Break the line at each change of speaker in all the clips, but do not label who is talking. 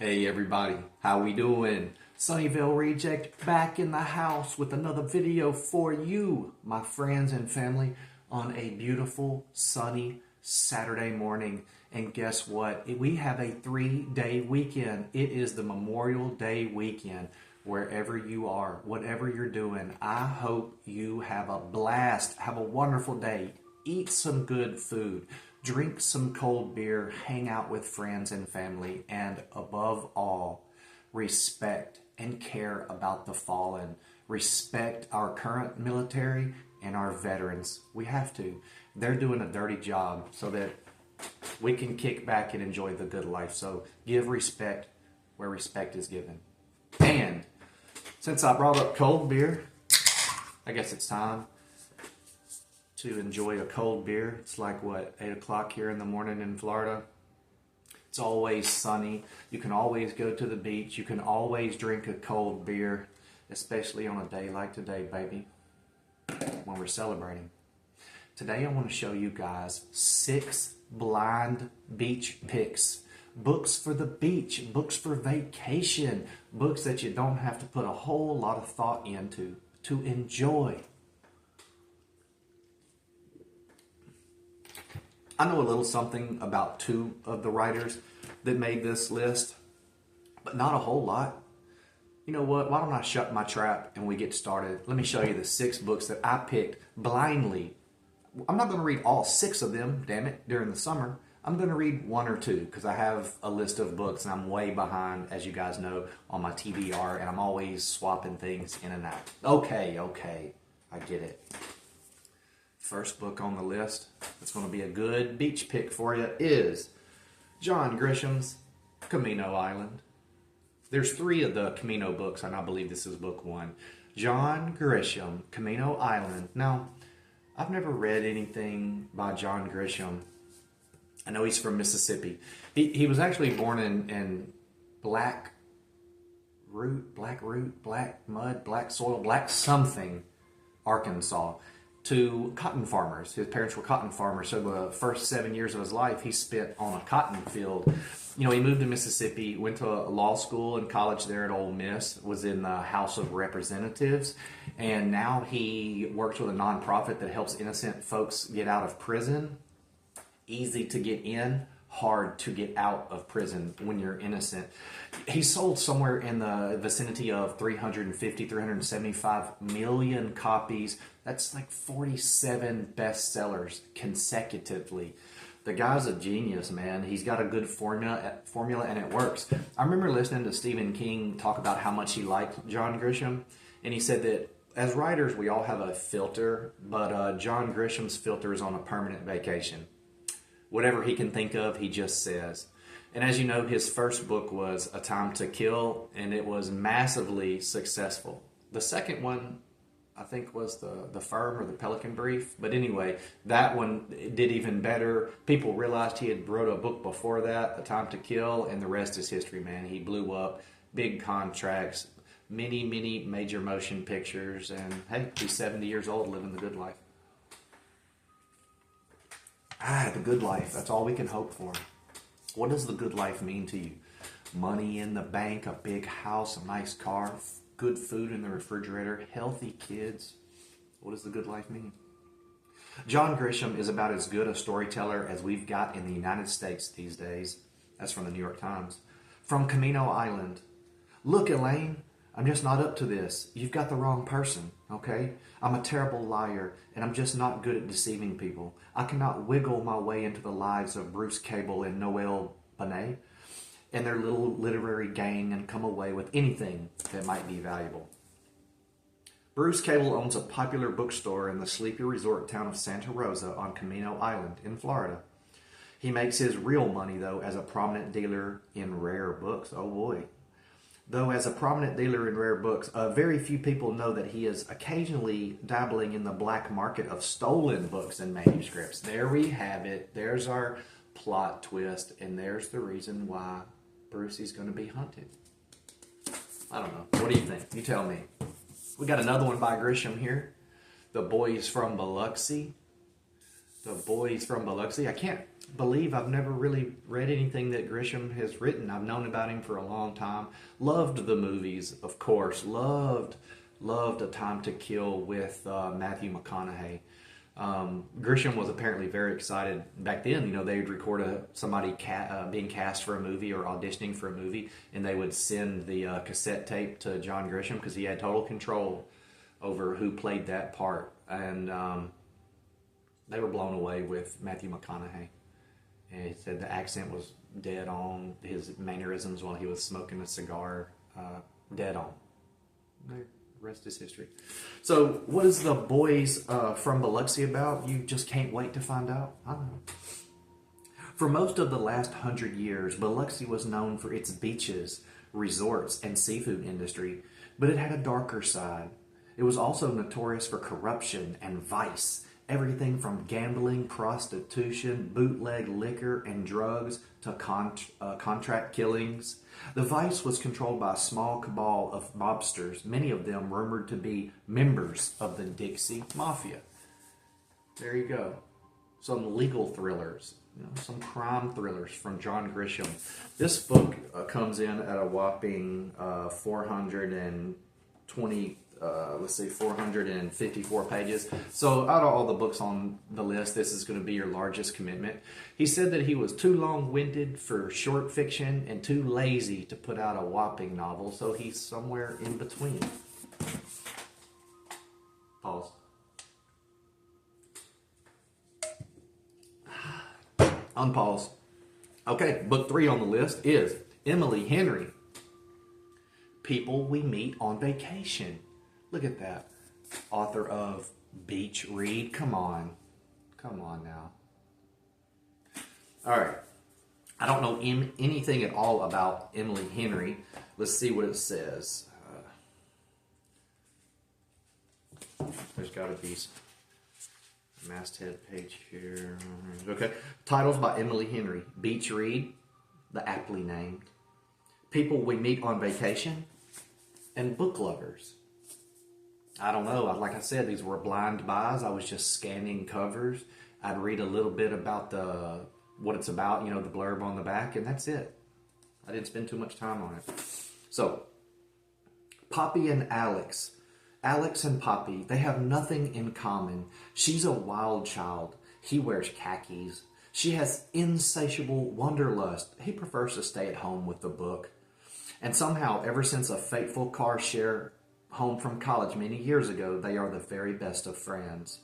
Hey everybody, how we doing? Sunnyvale Reject back in the house with another video for you, my friends and family, on a beautiful sunny Saturday morning. And guess what? We have a 3-day weekend. It is the Memorial Day weekend. Wherever you are, whatever you're doing, I hope you have a blast. Have a wonderful day. Eat some good food. Drink some cold beer. Hang out with friends and family. And above all, respect and care about the fallen. Respect our current military and our veterans. We have to. They're doing a dirty job so that we can kick back and enjoy the good life. So give respect where respect is given. And since I brought up cold beer, I guess it's time to enjoy a cold beer. It's like, what, 8 o'clock here in the morning in Florida? It's always sunny. You can always go to the beach. You can always drink a cold beer, especially on a day like today, baby, when we're celebrating. Today I want to show you guys 6 blind beach picks. Books for the beach, books for vacation, books that you don't have to put a whole lot of thought into to enjoy. I know a little something about 2 of the writers that made this list, but not a whole lot. You know what? Why don't I shut my trap and we get started? Let me show you the 6 books that I picked blindly. I'm not going to read all 6 of them, damn it, during the summer. I'm going to read 1 or 2 because I have a list of books and I'm way behind, as you guys know, on my TBR, and I'm always swapping things in and out. Okay, I get it. First book on the list that's going to be a good beach pick for you is John Grisham's Camino Island. There's 3 of the Camino books, and I believe this is book 1. John Grisham, Camino Island. Now, I've never read anything by John Grisham. I know he's from Mississippi. He was actually born in black mud, black soil, black something, Arkansas, to cotton farmers. His parents were cotton farmers, so the first 7 years of his life he spent on a cotton field. You know, he moved to Mississippi, went to a law school and college there at Ole Miss, was in the House of Representatives, and now he works with a nonprofit that helps innocent folks get out of prison. Easy to get in, hard to get out of prison when you're innocent. He sold somewhere in the vicinity of 375 million copies. That's like 47 bestsellers consecutively. The guy's a genius, man. He's got a good formula and it works. I remember listening to Stephen King talk about how much he liked John Grisham, and he said that as writers we all have a filter, but John Grisham's filter is on a permanent vacation. Whatever he can think of, he just says. And as you know, his first book was A Time to Kill, and it was massively successful. The second one, I think, was the Firm or the Pelican Brief. But anyway, that one did even better. People realized he had wrote a book before that, A Time to Kill, and the rest is history, man. He blew up, big contracts, many major motion pictures, and hey, he's 70 years old living the good life. The good life. That's all we can hope for. What does the good life mean to you? Money in the bank, a big house, a nice car, good food in the refrigerator, healthy kids. What does the good life mean? John Grisham is about as good a storyteller as we've got in the United States these days. That's from the New York Times. From Camino Island. Look, Elaine, I'm just not up to this. You've got the wrong person, okay? I'm a terrible liar, and I'm just not good at deceiving people. I cannot wiggle my way into the lives of Bruce Cable and Noel Bonet and their little literary gang and come away with anything that might be valuable. Bruce Cable owns a popular bookstore in the sleepy resort town of Santa Rosa on Camino Island in Florida. He makes his real money, though, as a prominent dealer in rare books. Oh boy. Though as a prominent dealer in rare books, very few people know that he is occasionally dabbling in the black market of stolen books and manuscripts. There we have it. There's our plot twist, and there's the reason why Brucey's going to be hunted. I don't know. What do you think? You tell me. We got another one by Grisham here. The Boys from Biloxi. The Boys from Biloxi. I can't believe I've never really read anything that Grisham has written. I've known about him for a long time. Loved the movies, of course. Loved A Time to Kill with Matthew McConaughey. Grisham was apparently very excited back then. You know, they'd record somebody being cast for a movie or auditioning for a movie, and they would send the cassette tape to John Grisham because he had total control over who played that part. And they were blown away with Matthew McConaughey. And he said the accent was dead on. His mannerisms while he was smoking a cigar, dead on. The rest is history. So, what is the Boys from Biloxi about? You just can't wait to find out? I don't know. For most of the last 100 years, Biloxi was known for its beaches, resorts, and seafood industry, but it had a darker side. It was also notorious for corruption and vice. Everything from gambling, prostitution, bootleg liquor, and drugs to contract killings. The vice was controlled by a small cabal of mobsters, many of them rumored to be members of the Dixie Mafia. There you go. Some legal thrillers, some crime thrillers from John Grisham. This book comes in at a whopping 454 pages. So out of all the books on the list, this is going to be your largest commitment. He said that he was too long-winded for short fiction and too lazy to put out a whopping novel, so he's somewhere in between. Pause. Unpause. Okay, book 3 on the list is Emily Henry, People We Meet on Vacation. Look at that. Author of Beach Read. Come on. Come on now. All right. I don't know anything at all about Emily Henry. Let's see what it says. There's got to be a masthead page here. Okay. Titles by Emily Henry. Beach Read, the aptly named. People We Meet on Vacation, and Book Lovers. I don't know. Like I said, these were blind buys. I was just scanning covers. I'd read a little bit about what it's about, the blurb on the back, and that's it. I didn't spend too much time on it. So, Poppy and Alex. Alex and Poppy, they have nothing in common. She's a wild child. He wears khakis. She has insatiable wanderlust. He prefers to stay at home with the book. And somehow, ever since a fateful car share home from college many years ago, they are the very best of friends.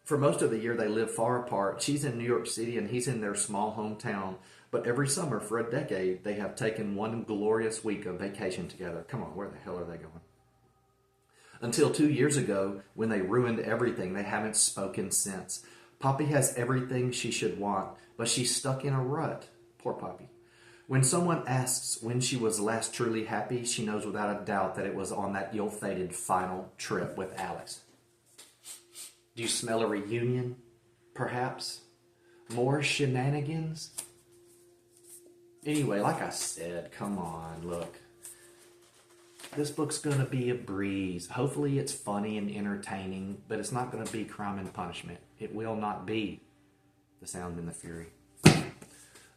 For most of the year, they live far apart. She's in New York City and he's in their small hometown. But every summer for a decade, they have taken one glorious week of vacation together. Come on, where the hell are they going? Until 2 years ago, when they ruined everything, they haven't spoken since. Poppy has everything she should want, but she's stuck in a rut. Poor Poppy. When someone asks when she was last truly happy, she knows without a doubt that it was on that ill-fated final trip with Alex. Do you smell a reunion? Perhaps? More shenanigans? Anyway, like I said, come on, look. This book's going to be a breeze. Hopefully it's funny and entertaining, but it's not going to be Crime and Punishment. It will not be The Sound and the Fury.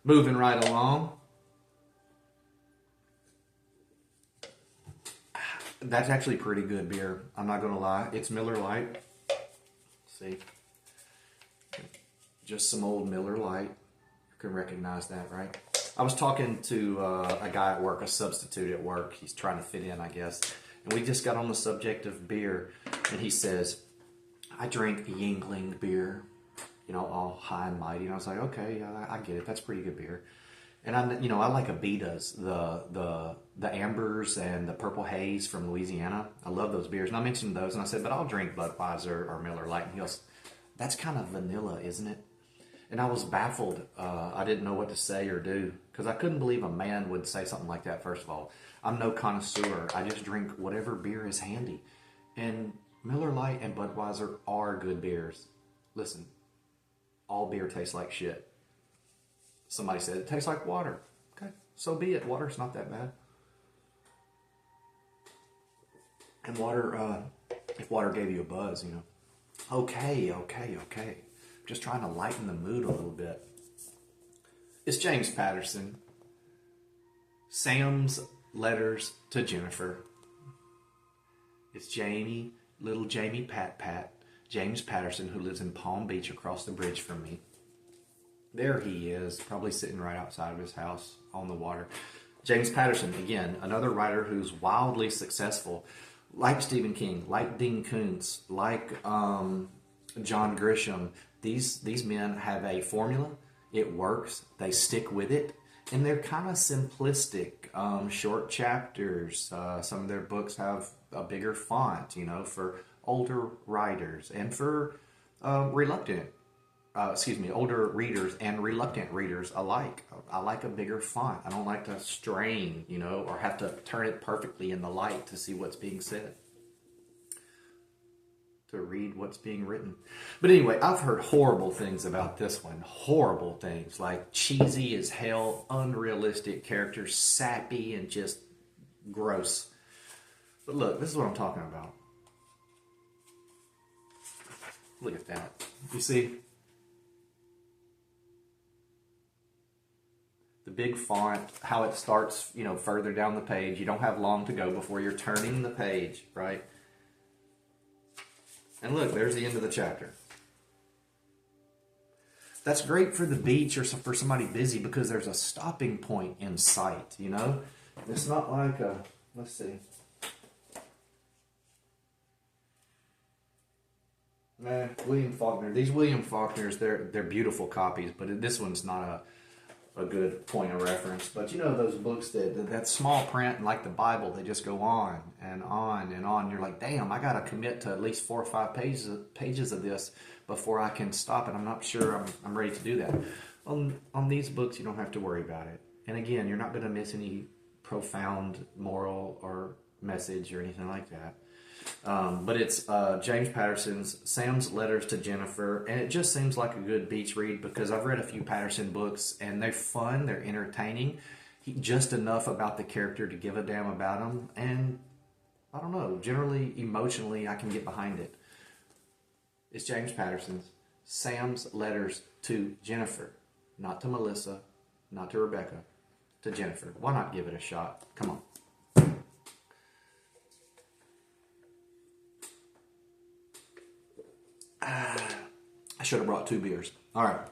Moving right along. That's actually pretty good beer. I'm not going to lie. It's Miller Lite. See? Just some old Miller Lite. You can recognize that, right? I was talking to a guy at work, a substitute at work. He's trying to fit in, I guess. And we just got on the subject of beer. And he says, I drink Yingling beer, all high and mighty. And I was like, okay, I get it. That's pretty good beer. And I like Abita's, the Ambers and the Purple Haze from Louisiana. I love those beers. And I mentioned those, and I said, but I'll drink Budweiser or Miller Lite. And he goes, that's kind of vanilla, isn't it? And I was baffled. I didn't know what to say or do, because I couldn't believe a man would say something like that, first of all. I'm no connoisseur. I just drink whatever beer is handy. And Miller Lite and Budweiser are good beers. Listen, all beer tastes like shit. Somebody said it tastes like water. Okay, so be it. Water's not that bad. And water, if water gave you a buzz, Okay. just trying to lighten the mood a little bit. It's James Patterson. Sam's letters to Jennifer. It's Jamie, little Jamie Pat, James Patterson, who lives in Palm Beach across the bridge from me. There he is, probably sitting right outside of his house on the water. James Patterson, again, another writer who's wildly successful, like Stephen King, like Dean Koontz, like John Grisham. These men have a formula. It works. They stick with it. And they're kind of simplistic, short chapters. Some of their books have a bigger font, for older writers and for older readers and reluctant readers alike. I like a bigger font. I don't like to strain, or have to turn it perfectly in the light to see what's being said, to read what's being written. But anyway, I've heard horrible things about this one. Horrible things, like cheesy as hell, unrealistic characters, sappy and just gross. But look, this is what I'm talking about. Look at that. You see? The big font, how it starts, further down the page. You don't have long to go before you're turning the page, right? And look, there's the end of the chapter. That's great for the beach or for somebody busy because there's a stopping point in sight, It's not like let's see. William Faulkner. These William Faulkners, they're beautiful copies, but this one's not a good point of reference. But those books that small print, like the Bible, they just go on and on and on. You're like, damn, I got to commit to at least 4 or 5 pages of this before I can stop it. I'm not sure I'm ready to do that. On these books, you don't have to worry about it. And again, you're not going to miss any profound moral or message or anything like that. But it's James Patterson's Sam's Letters to Jennifer, and it just seems like a good beach read because I've read a few Patterson books, and they're fun, they're entertaining, just enough about the character to give a damn about them, and I don't know, generally, emotionally, I can get behind it. It's James Patterson's Sam's Letters to Jennifer, not to Melissa, not to Rebecca, to Jennifer. Why not give it a shot? Come on. I should have brought 2 beers. All right.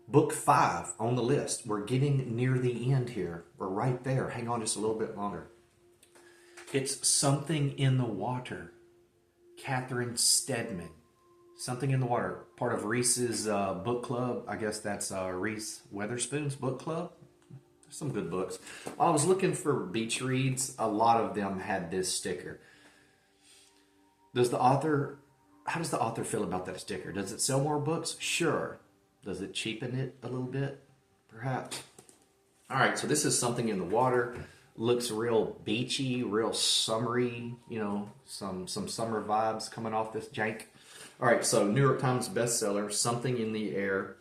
Book 5 on the list. We're getting near the end here. We're right there. Hang on just a little bit longer. It's Something in the Water. Catherine Stedman. Something in the Water. Part of Reese's book club. I guess that's Reese Witherspoon's book club. There's some good books. While I was looking for beach reads, a lot of them had this sticker. How does the author feel about that sticker? Does it sell more books? Sure. Does it cheapen it a little bit? Perhaps. All right, so this is Something in the Water. Looks real beachy, real summery, some summer vibes coming off this jank. All right, so New York Times bestseller, Something in the Air.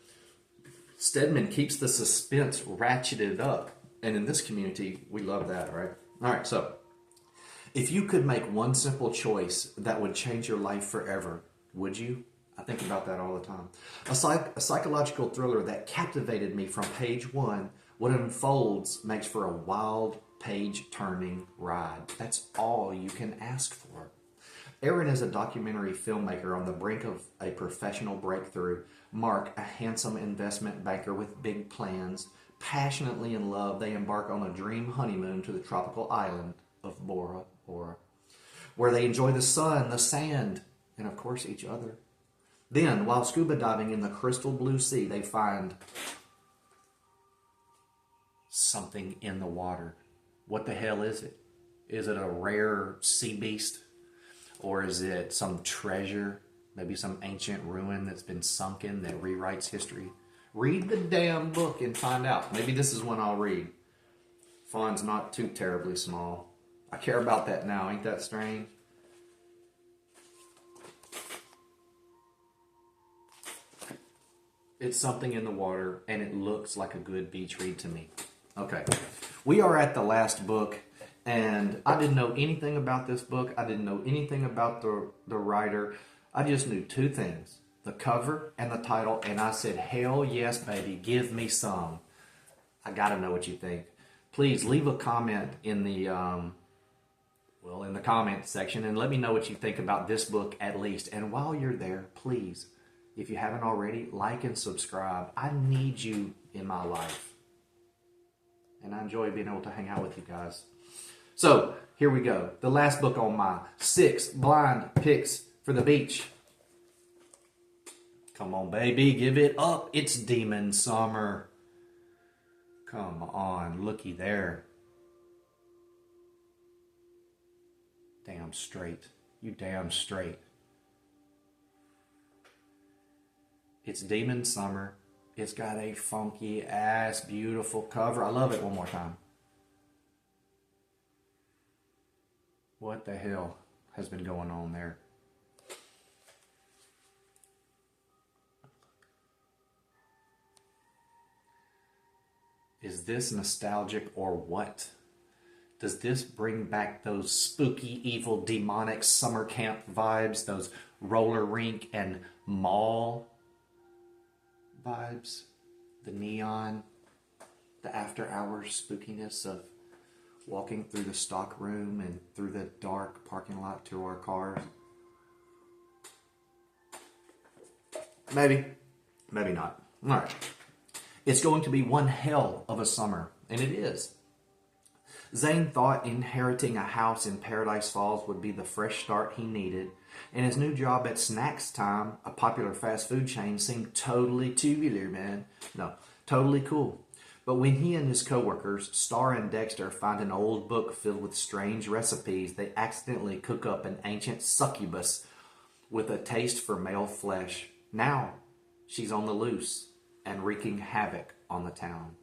Stedman keeps the suspense ratcheted up. And in this community, we love that, right? All right, so if you could make one simple choice that would change your life forever, would you? I think about that all the time. A psychological thriller that captivated me from page 1. What unfolds makes for a wild, page-turning ride. That's all you can ask for. Aaron is a documentary filmmaker on the brink of a professional breakthrough. Mark, a handsome investment banker with big plans. Passionately in love, they embark on a dream honeymoon to the tropical island of Bora Bora, where they enjoy the sun, the sand, and of course each other. Then, while scuba diving in the crystal blue sea, they find something in the water. What the hell is it? Is it a rare sea beast? Or is it some treasure? Maybe some ancient ruin that's been sunken that rewrites history? Read the damn book and find out. Maybe this is one I'll read. Font's not too terribly small. I care about that now. Ain't that strange? It's Something in the Water, and it looks like a good beach read to me. Okay. We are at the last book, and I didn't know anything about this book. I didn't know anything about the writer. I just knew two things, the cover and the title, and I said, hell yes, baby, give me some. I gotta know what you think. Please leave a comment in the in the comment section and let me know what you think about this book at least. And while you're there, please, if you haven't already, like and subscribe. I need you in my life. And I enjoy being able to hang out with you guys. So, here we go. The last book on my 6 blind picks for the beach. Come on, baby, give it up. It's Demon Summer. Come on, looky there. Damn straight. You damn straight. It's Demon Summer. It's got a funky ass beautiful cover. I love it. One more time. What the hell has been going on there? Is this nostalgic or what? Does this bring back those spooky, evil, demonic summer camp vibes? Those roller rink and mall vibes? The neon, the after hours spookiness of walking through the stock room and through the dark parking lot to our cars? Maybe. Maybe not. All right. It's going to be one hell of a summer, and it is. Zane thought inheriting a house in Paradise Falls would be the fresh start he needed, and his new job at Snacks Time, a popular fast food chain, seemed totally tubular, man. No, totally cool. But when he and his coworkers, Star and Dexter, find an old book filled with strange recipes, they accidentally cook up an ancient succubus with a taste for male flesh. Now, she's on the loose and wreaking havoc on the town.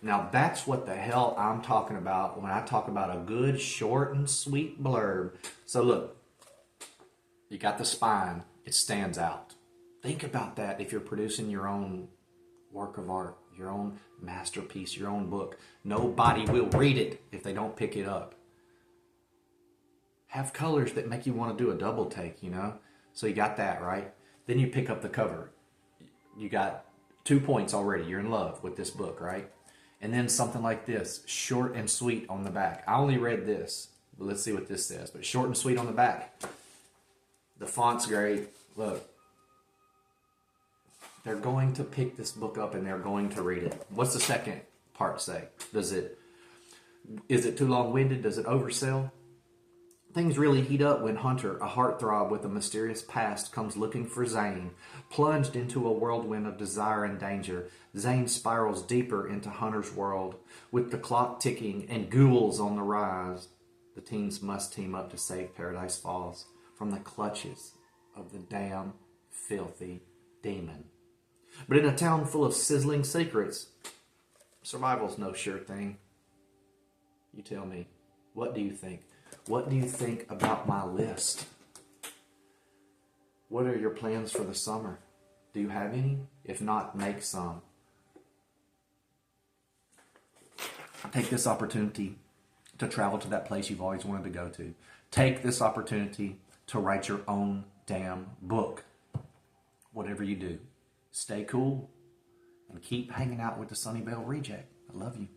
Now that's what the hell I'm talking about when I talk about a good, short, and sweet blurb. So look, you got the spine. It stands out. Think about that if you're producing your own work of art, your own masterpiece, your own book. Nobody will read it if they don't pick it up. Have colors that make you want to do a double take, you know? So you got that, right? Then you pick up the cover. You got 2 points already. You're in love with this book, right? And then something like this, short and sweet on the back. I only read this, but let's see what this says. But short and sweet on the back. The font's great. Look. They're going to pick this book up and they're going to read it. What's the second part say? Is it too long-winded? Does it oversell? Things really heat up when Hunter, a heartthrob with a mysterious past, comes looking for Zane. Plunged into a whirlwind of desire and danger, Zane spirals deeper into Hunter's world. With the clock ticking and ghouls on the rise, the teens must team up to save Paradise Falls from the clutches of the damn filthy demon. But in a town full of sizzling secrets, survival's no sure thing. You tell me, what do you think? What do you think about my list? What are your plans for the summer? Do you have any? If not, make some. Take this opportunity to travel to that place you've always wanted to go to. Take this opportunity to write your own damn book. Whatever you do, stay cool and keep hanging out with the Sunnyvale Reject. I love you.